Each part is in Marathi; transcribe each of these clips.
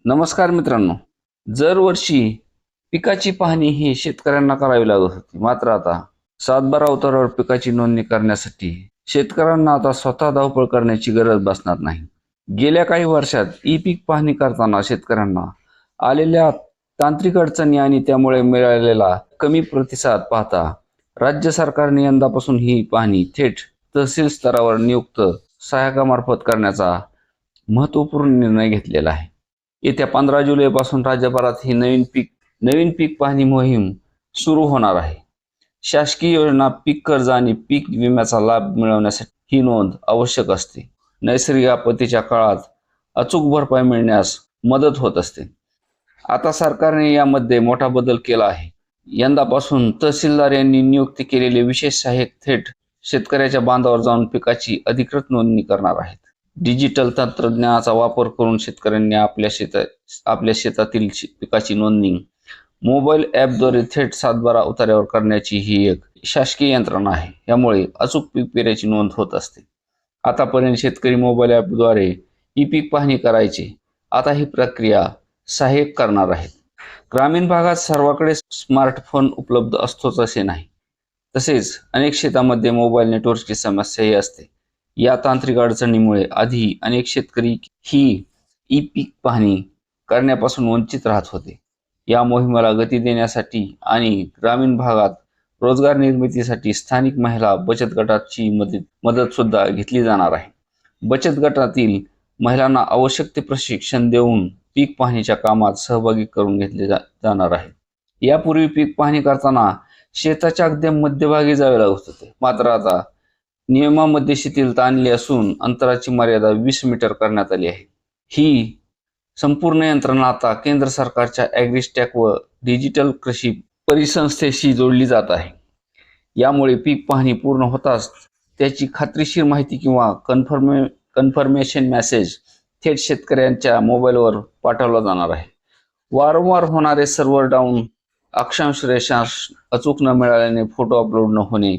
नमस्कार मित्रांनो. दरवर्षी पिकाची पाहणी ही शेतकऱ्यांना करावी लागत होती. मात्र आता 7/12 अवतारावर पिकाची नोंदणी करण्यासाठी शेतकऱ्यांना आता स्वतः धावपळ करण्याची गरज भासणार नाही. गेल्या काही वर्षात ई पीक पाहणी करताना शेतकऱ्यांना आलेल्या तांत्रिक अडचणी आणि त्यामुळे मिळालेला कमी प्रतिसाद पाहता राज्य सरकारने यंदापासून ही पाहणी थेट तहसील स्तरावर नियुक्त सहाय्यकामार्फत करण्याचा महत्त्वपूर्ण निर्णय घेतलेला आहे. येत्या 15 जुलैपासून राज्यभरात ही नवीन पीक पाहणी मोहीम सुरू होणार आहे. शासकीय योजना, पीक कर्ज आणि पीक विम्याचा लाभ मिळवण्यासाठी ही नोंद आवश्यक असते. नैसर्गिक आपत्तीच्या काळात अचूक भरपाई मिळण्यास मदत होत असते. आता सरकारने यामध्ये मोठा बदल केला आहे. यंदापासून तहसीलदार यांनी नियुक्त केलेले विशेष सहाय्यक थेट शेतकऱ्याच्या बांधावर जाऊन पिकाची अधिकृत नोंदणी करणार आहेत. डिजिटल तंत्रज्ञानाचा वापर करून शेतकऱ्यांनी आपल्या शेतातील पिकाची नोंदणी मोबाईल ॲपद्वारे थेट 7/12 उतार्यावर करण्याची ही एक शासकीय यंत्रणा आहे. यामुळे अचूक पीक पेऱ्याची नोंद होत असते. आतापर्यंत शेतकरी मोबाईल ॲपद्वारे ही पीक पाहणी करायचे. आता ही प्रक्रिया सहाय्यक करणार आहेत. ग्रामीण भागात सर्वांकडे स्मार्टफोन उपलब्ध असतोच असे नाही. तसेच अनेक शेतामध्ये मोबाईल नेटवर्कची समस्याही असते. या तांत्रिक अडचणीमुळे आधी अनेक शेतकरी ही ई पीक पाहणी करण्यापासून वंचित राहत होते. या मोहिमेला गती देण्यासाठी आणि ग्रामीण भागात रोजगार निर्मितीसाठी स्थानिक महिला बचत गटाची मदत सुद्धा घेतली जाणार आहे. बचत गटातील महिलांना आवश्यक ते प्रशिक्षण देऊन पीक पाहणीच्या कामात सहभागी करून घेतले जाणार आहे. यापूर्वी पीक पाहणी करताना शेताच्या अगदी मध्यभागी जावे लागत होते. मात्र आता नियमामध्ये शिथिलता आणली असून अंतराची मर्यादा 20 मीटर करण्यात आली आहे. ही संपूर्ण यंत्रणा आता केंद्र सरकारच्या ॲग्रिस्टॅक व डिजिटल कृषी परिसंस्थेशी जोडली जात आहे. यामुळे पीक पाहणी पूर्ण होताच त्याची खात्रीशीर माहिती किंवा कन्फर्मेशन मेसेज थेट शेतकऱ्यांच्या मोबाईलवर पाठवला जाणार आहे. वारंवार होणारे सर्व्हर डाऊन, अक्षांश रेषा अचूक न मिळाल्याने फोटो अपलोड न होणे,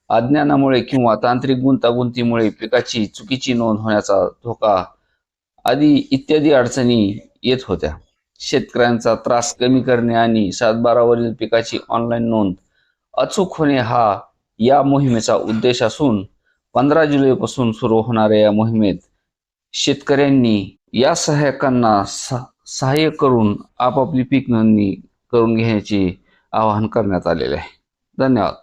अज्ञानामुळे किंवा तांत्रिक गुंतागुंतीमुळे पिकाची चुकीची नोंद होण्याचा धोका आदी इत्यादी अडचणी येत होत्या. शेतकऱ्यांचा त्रास कमी करणे आणि 7/12 वरील पिकाची ऑनलाईन नोंद अचूक होणे हा या मोहिमेचा उद्देश असून 15 जुलैपासून सुरू होणाऱ्या या मोहिमेत शेतकऱ्यांनी या सहाय्यकांना सहाय्य करून आपापली पीक नोंदणी करून घेण्याचे आवाहन करण्यात आलेले आहे. धन्यवाद.